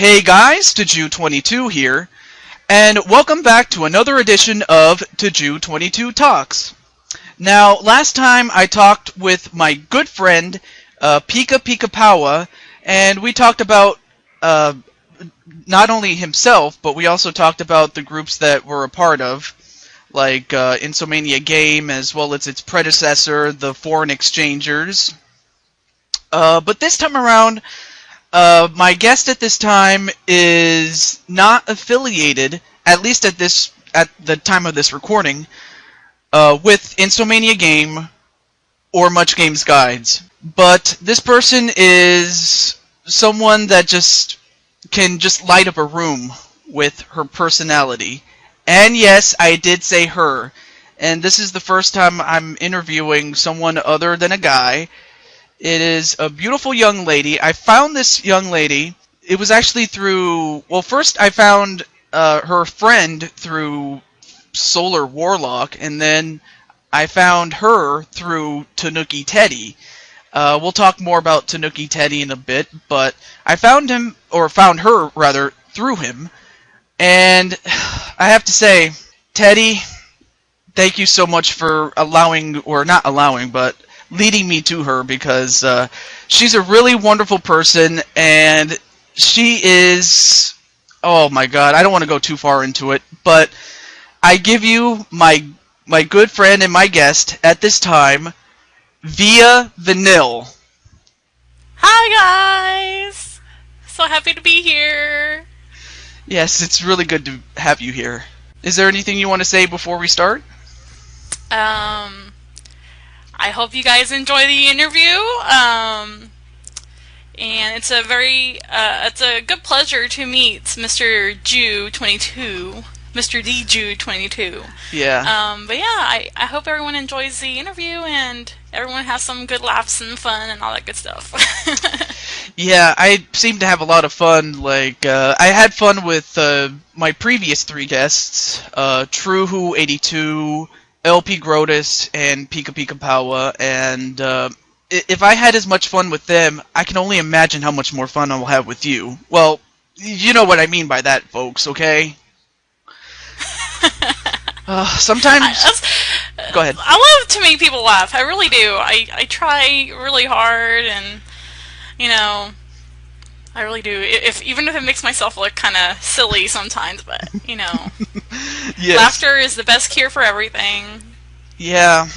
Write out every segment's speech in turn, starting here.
Hey guys, TehJew22 here, and welcome back to another edition of TehJew22 Talks. Now, last time I talked with my good friend, Pika Powa, and we talked about not only himself, but we also talked about the groups that we're a part of, like Insomania Game, as well as its predecessor, the Foreign Exchangers. But this time around, my guest at this time is not affiliated, at least at the time of this recording, with Insomania Game or Much Games Guides. But this person is someone that can light up a room with her personality. And yes, I did say her. And this is the first time I'm interviewing someone other than a guy. It is a beautiful young lady. I found this young lady. It was actually first I found her friend through Solar Warlock, and then I found her through Tanuki Teddy. We'll talk more about Tanuki Teddy in a bit, but I found her rather, through him. And I have to say, Teddy, thank you so much for leading me to her, because she's a really wonderful person, and she is, oh my god, I don't want to go too far into it, but I give you my good friend and my guest at this time, ViaVanille. Hi guys! So happy to be here. Yes, it's really good to have you here. Is there anything you want to say before we start? I hope you guys enjoy the interview, and it's a good pleasure to meet Mr. Jew22, Mr. TehJew22. Yeah. But yeah, I hope everyone enjoys the interview and everyone has some good laughs and fun and all that good stuff. Yeah, I seem to have a lot of fun. I had fun with my previous three guests, Truhu82, LP Grotus, and Pika Powa, and if I had as much fun with them, I can only imagine how much more fun I'll have with you. Well, you know what I mean by that, folks, okay? Sometimes... Go ahead. I love to make people laugh. I really do. I try really hard, and, I really do. Even if it makes myself look kind of silly sometimes, but, Yes. Laughter is the best cure for everything. Yeah.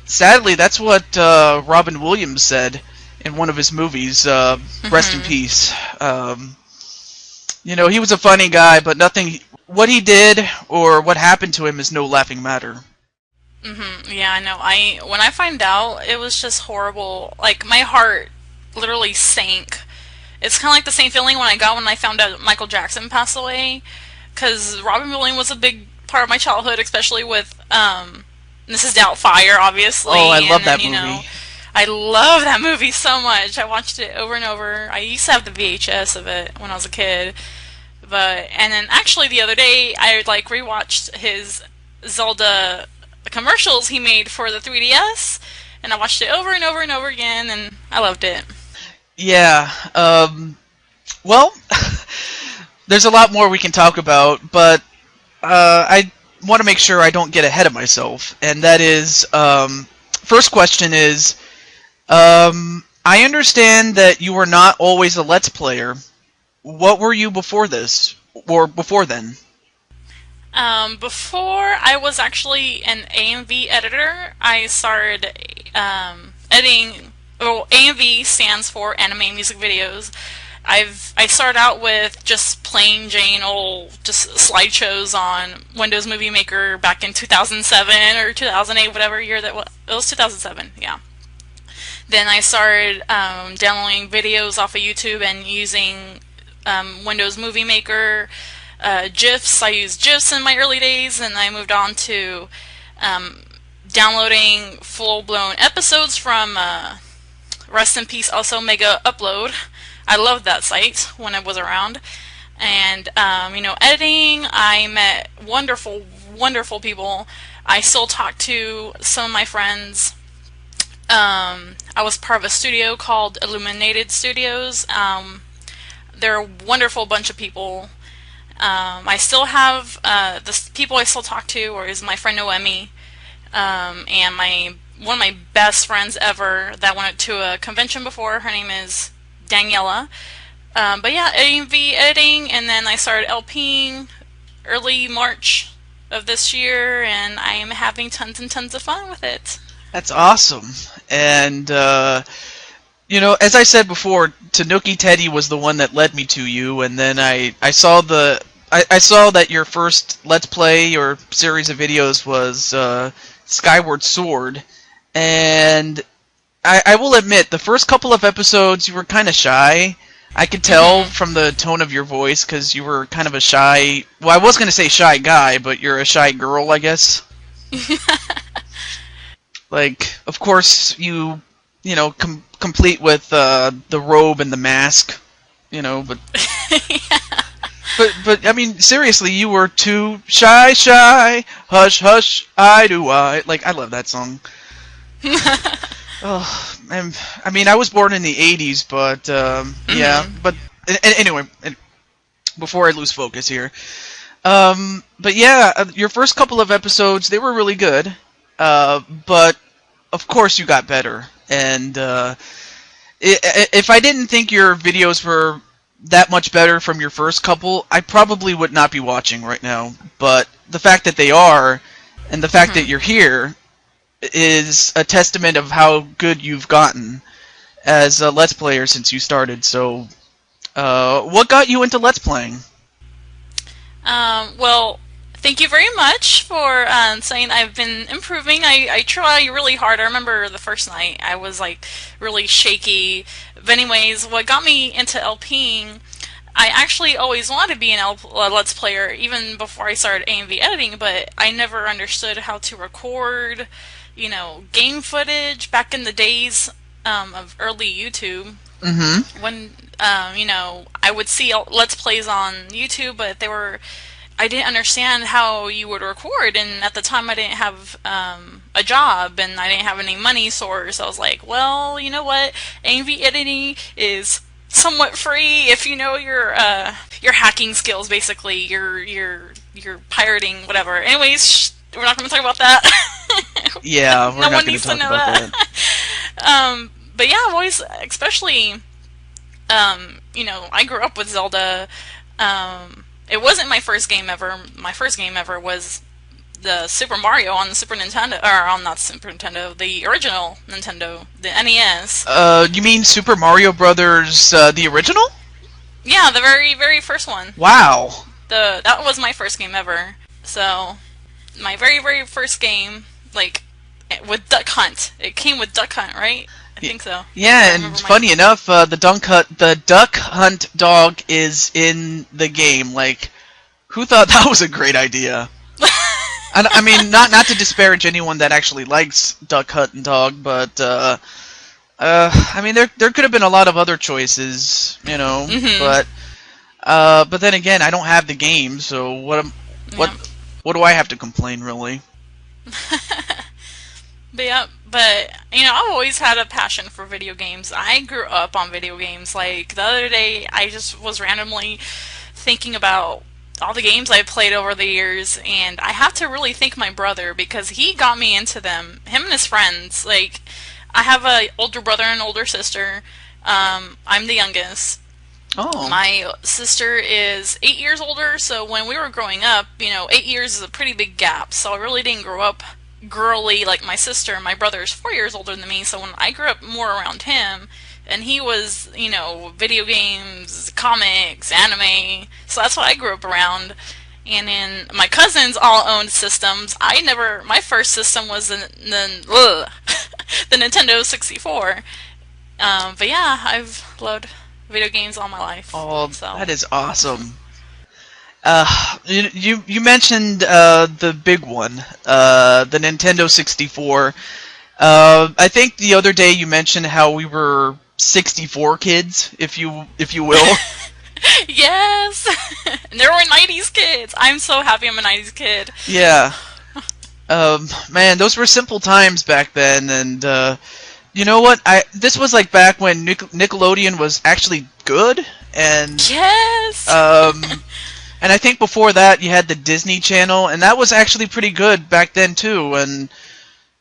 Sadly, that's what Robin Williams said in one of his movies, Rest in Peace. He was a funny guy, but what he did or what happened to him is no laughing matter. Yeah, I know. When I found out, it was just horrible. Like, my heart literally sank. It's kind of like the same feeling when I found out Michael Jackson passed away, because Robin Williams was a big part of my childhood, especially with Mrs. Doubtfire, obviously. Oh, I love that movie. I love that movie so much. I watched it over and over. I used to have the VHS of it when I was a kid. And then actually the other day, I rewatched his Zelda commercials he made for the 3DS, and I watched it over and over and over again, and I loved it. Yeah, well, there's a lot more we can talk about, but I want to make sure I don't get ahead of myself, and that is, first question is, I understand that you were not always a Let's Player. What were you before this, or before then? Before I was actually an AMV editor. I started editing. Well, AMV stands for Anime Music Videos. I started out with just plain Jane old just slideshows on Windows Movie Maker back in 2007 or 2008, whatever year that was. It was 2007, yeah. Then I started downloading videos off of YouTube and using Windows Movie Maker. GIFs. I used GIFs in my early days, and I moved on to downloading full-blown episodes from Rest in Peace, also Mega Upload. I loved that site when it was around. And, editing, I met wonderful, wonderful people. I still talk to some of my friends. I was part of a studio called Illuminated Studios. they're a wonderful bunch of people. I still have the people I still talk to, or is my friend Noemi, and one of my best friends ever that went to a convention before. Her name is Daniela. But yeah, editing, and then I started LPing early March of this year, and I am having tons and tons of fun with it. That's awesome. And as I said before, Tanuki Teddy was the one that led me to you, and then I saw I saw that your first Let's Play or series of videos was Skyward Sword, and I will admit, the first couple of episodes you were kind of shy. I could tell from the tone of your voice, because you were kind of a shy... Well, I was going to say shy guy, but you're a shy girl, I guess. Like, of course, complete with the robe and the mask, but... Yeah. But I mean, seriously, you were too shy, hush, hush, I. Like, I love that song. Oh, I mean, I was born in the 80s, but, yeah, but, anyway, before I lose focus here, but yeah, your first couple of episodes, they were really good, but, of course you got better, and, if I didn't think your videos were that much better from your first couple, I probably would not be watching right now, but the fact that they are, and the fact that you're here, is a testament of how good you've gotten as a Let's Player since you started. So, what got you into Let's Playing? Well, thank you very much for saying I've been improving. I try really hard. I remember the first night I was like really shaky. But anyways, what got me into LPing, I actually always wanted to be a Let's Player even before I started AMV editing, but I never understood how to record game footage back in the days of early YouTube. Mm-hmm. When, I would see Let's Plays on YouTube, but I didn't understand how you would record, and at the time I didn't have a job, and I didn't have any money source. I was like, well, you know what? AMV editing is somewhat free if you know your hacking skills, basically. Your pirating, whatever. Anyways, we're not going to talk about that. Yeah, we're no not one going needs to talk to know about that. But yeah, I've always, especially, I grew up with Zelda. It wasn't my first game ever. My first game ever was the Super Mario on the Super Nintendo, or on not Super Nintendo, the original Nintendo, the NES. You mean Super Mario Brothers, the original? Yeah, the very, very first one. Wow. That was my first game ever. So, my very, very first game, like, with Duck Hunt. It came with Duck Hunt, right? I think so. Yeah, and funny enough, the Duck Hunt dog is in the game. Like, who thought that was a great idea? I mean, not to disparage anyone that actually likes Duck Hunt and Dog, but I mean, there could have been a lot of other choices, but then again, I don't have the game, so what do I have to complain, really? But I've always had a passion for video games. I grew up on video games. Like, the other day, I just was randomly thinking about all the games I've played over the years, and I have to really thank my brother, because he got me into them. Him and his friends. Like, I have an older brother and an older sister. I'm the youngest. Oh. My sister is 8 years older, so when we were growing up, 8 years is a pretty big gap, so I really didn't grow up girly like my sister. My brother is 4 years older than me, so when I grew up more around him, and he was, video games, comics, anime, so that's what I grew up around. And then my cousins all owned systems. My first system was the Nintendo 64. But yeah, I've loved video games all my life. Oh, so. That is awesome. You mentioned the big one, the Nintendo 64. I think the other day you mentioned how we were 64 kids, if you will. Yes! And there were 90s kids! I'm so happy I'm a 90s kid. Yeah. Man, those were simple times back then, and You know what? This was like back when Nickelodeon was actually good, and Yes. and I think before that you had the Disney Channel, and that was actually pretty good back then too. And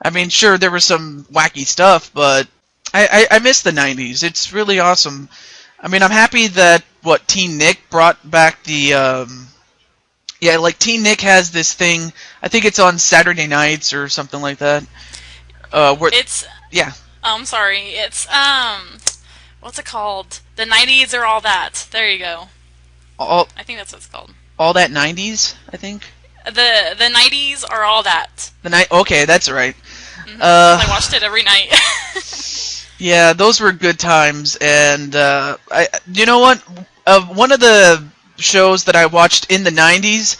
I mean, sure, there was some wacky stuff, but I miss the '90s. It's really awesome. I mean, I'm happy that Teen Nick brought back the yeah, like Teen Nick has this thing. I think it's on Saturday nights or something like that. Where It's yeah. I'm sorry. It's what's it called? The 90s or all that. There you go. I think that's what it's called. All that '90s, I think. The 90s are all that. Okay, that's right. I watched it every night. Yeah, those were good times, and you know what? One of the shows that I watched in the '90s.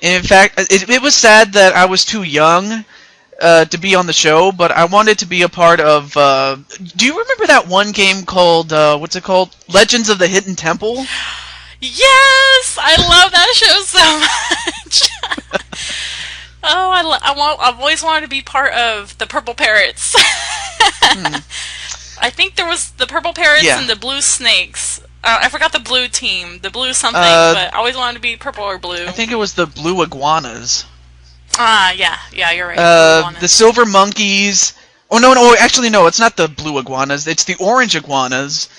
In fact, it was sad that I was too young to be on the show, but I wanted to be a part of. Do you remember that one game called what's it called? Legends of the Hidden Temple? Yes, I love that show so much. Oh, I've always wanted to be part of the Purple Parrots. I think there was the Purple Parrots and the Blue Snakes. I forgot the blue team, the blue something, but I always wanted to be purple or blue. I think it was the Blue Iguanas. Yeah, you're right. The Silver Monkeys. Oh no, actually no, it's not the Blue Iguanas. It's the Orange Iguanas.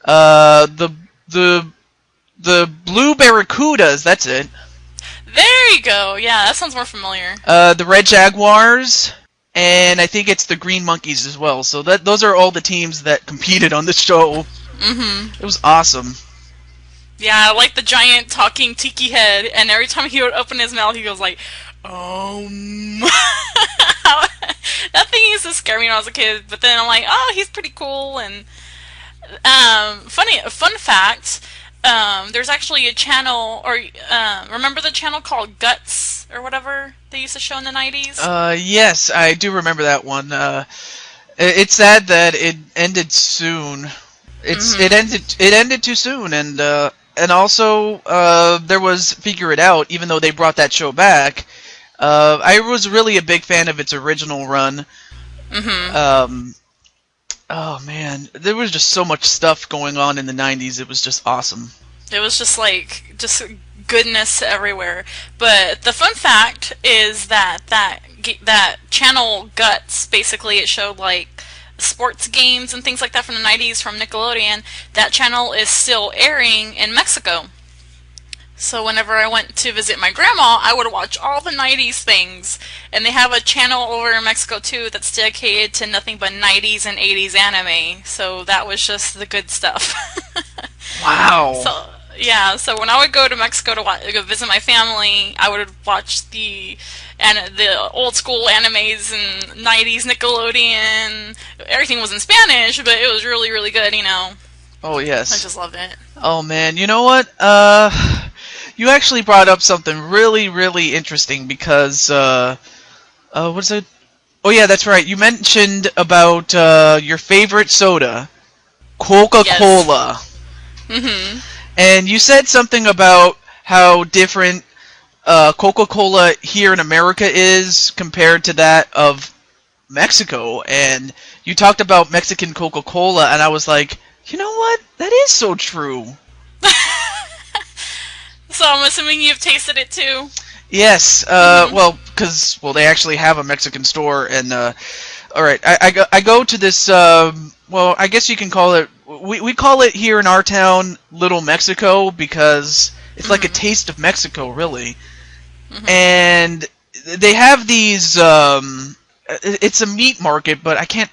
The Blue Barracudas. That's it. There you go. Yeah, that sounds more familiar. The Red Jaguars, and I think it's the Green Monkeys as well. So those are all the teams that competed on the show. Mm-hmm. It was awesome. Yeah, I like the giant talking tiki head, and every time he would open his mouth, he goes like, That thing used to scare me when I was a kid, but then I'm like, oh, he's pretty cool. And fun fact, there's actually a channel, or remember the channel called Guts or whatever they used to show in the 90s? Yes, I do remember that one. It's sad that it ended soon. It ended too soon, and also there was Figure It Out. Even though they brought that show back, I was really a big fan of its original run. Oh man, there was just so much stuff going on in the '90s. It was just awesome. It was just goodness everywhere. But the fun fact is that channel Guts, basically it showed like sports games and things like that from the 90s from Nickelodeon. That channel is still airing in Mexico. So whenever I went to visit my grandma, I would watch all the 90s things. And they have a channel over in Mexico too that's dedicated to nothing but 90s and 80s anime. So that was just the good stuff. Wow. So when I would go to Mexico to go visit my family, I would watch the old school animes and 90s Nickelodeon. Everything was in Spanish, but it was really, really good, you know. Oh, yes. I just loved it. Oh, man. You know what? You actually brought up something really, really interesting because, what's it? Oh, yeah, that's right. You mentioned about your favorite soda, Coca-Cola. Yes. And you said something about how different Coca-Cola here in America is compared to that of Mexico. And you talked about Mexican Coca-Cola, and I was like, you know what? That is so true. So I'm assuming you've tasted it too? Yes. Well, because they actually have a Mexican store, and all right, I go to this. Well, I guess you can call it. We call it here in our town Little Mexico because it's like a taste of Mexico, really. And they have these. It's a meat market, but I can't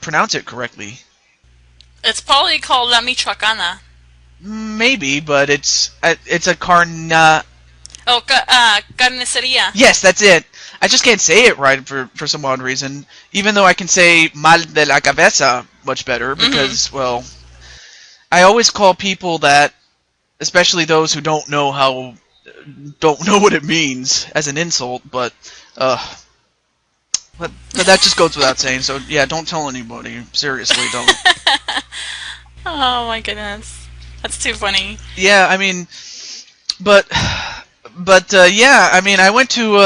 pronounce it correctly. It's probably called La Michoacana. Maybe, but it's a carne. Oh, carniceria. Yes, that's it. I just can't say it right for some odd reason. Even though I can say mal de la cabeza much better because, well, I always call people that, especially those who don't know what it means, as an insult. But that just goes without saying. So yeah, don't tell anybody. Seriously, don't. Oh my goodness, that's too funny. Yeah, I mean, but yeah, I mean, I went to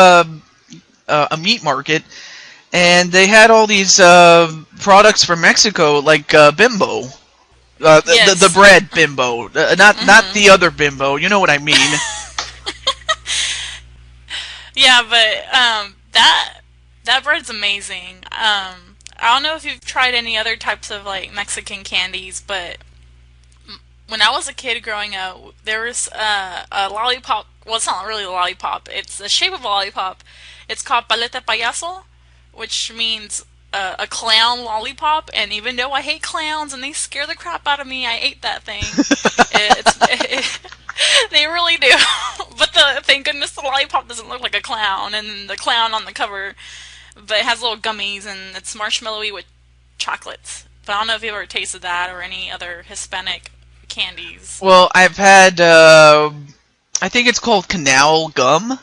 a meat market, and they had all these products from Mexico, like Bimbo, the Yes. bread Bimbo, not the other Bimbo. You know what I mean? Yeah, but that bread's amazing. I don't know if you've tried any other types of like Mexican candies, but when I was a kid growing up, there was a lollipop. Well, it's not really a lollipop. It's the shape of a lollipop. It's called paleta payaso, which means a clown lollipop. And even though I hate clowns and they scare the crap out of me, I ate that thing. They really do. But thank goodness the lollipop doesn't look like a clown, and the clown on the cover, but it has little gummies and it's marshmallowy with chocolates. But I don't know if you ever tasted that or any other Hispanic candies. Well, I've had, I think it's called canal gum.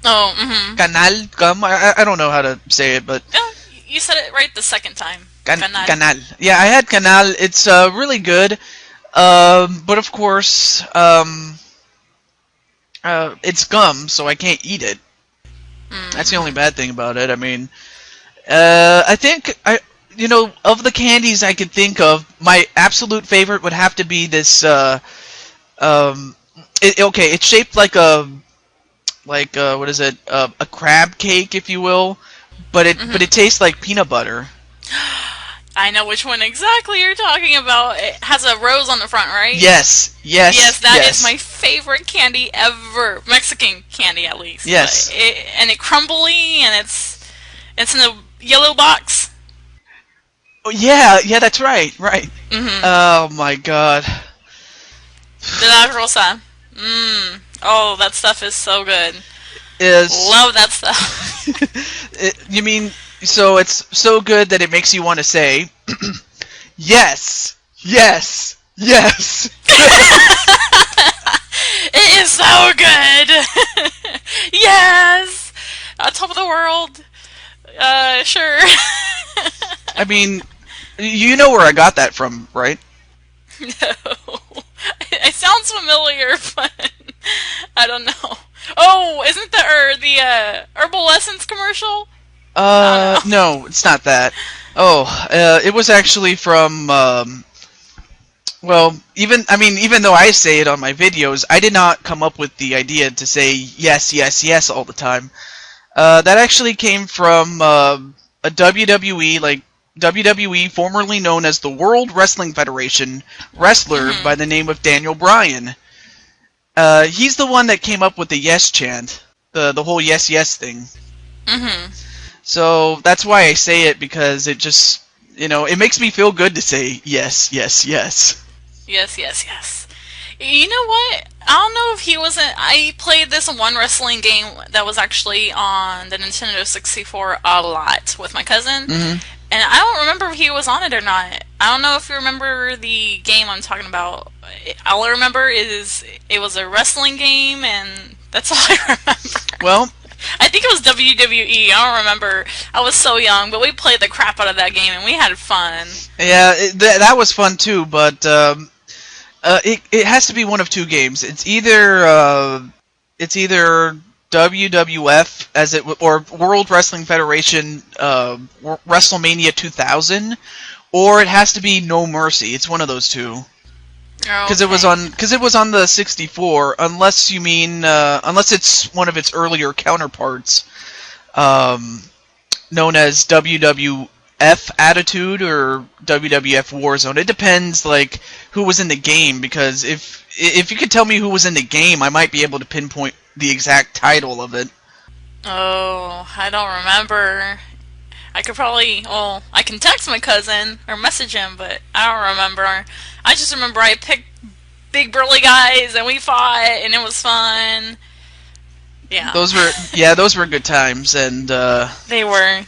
Oh, mm-hmm. Canal gum. I don't know how to say it, but Oh, you said it right the second time. canal. Yeah, I had canal. It's really good. But of course, it's gum, so I can't eat it. That's the only bad thing about it. I mean, I think of the candies I could think of, my absolute favorite would have to be this. It's shaped like what is it? A crab cake, if you will, but it tastes like peanut butter. I know which one exactly you're talking about. It has a rose on the front, right? Yes. Yes, that is my favorite candy ever. Mexican candy, at least. Yes. And it's crumbly, and it's in a yellow box. Oh, yeah, that's right. Mm-hmm. Oh my God. De la Rosa. Oh, that stuff is so good. Love that stuff. You mean, so it's so good that it makes you want to say, yes. It is so good. Yes. On top of the world. Sure. I mean, you know where I got that from, right? No. It sounds familiar, but I don't know. Oh, isn't the Herbal Essence commercial? No, it's not that. Oh, it was actually from, well, even though I say it on my videos, I did not come up with the idea to say yes all the time. That actually came from a WWE, formerly known as the World Wrestling Federation, wrestler by the name of Daniel Bryan. He's the one that came up with the yes chant, the whole yes thing. Mm-hmm. So that's why I say it, because it just, it makes me feel good to say yes. Yes. You know what? I don't know if he wasn't. I played this one wrestling game that was actually on the Nintendo 64 a lot with my cousin. Mm-hmm. And I don't remember if he was on it or not. I don't know if you remember the game I'm talking about. All I remember is it was a wrestling game, and that's all I remember. Well, I think it was WWE. I don't remember. I was so young, but we played the crap out of that game, and we had fun. Yeah, that was fun too, but it has to be one of two games. It's either WWF or World Wrestling Federation WrestleMania 2000, or it has to be No Mercy. It's one of those two. Because it was on the 64, unless you mean unless it's one of its earlier counterparts, known as WWF Attitude or WWF Warzone. It depends, like, who was in the game, because if you could tell me who was in the game, I might be able to pinpoint the exact title of it. Oh, I don't remember. I can text my cousin or message him, but I don't remember. I just remember I picked big burly guys and we fought and it was fun. Yeah. Those were good times, and they were.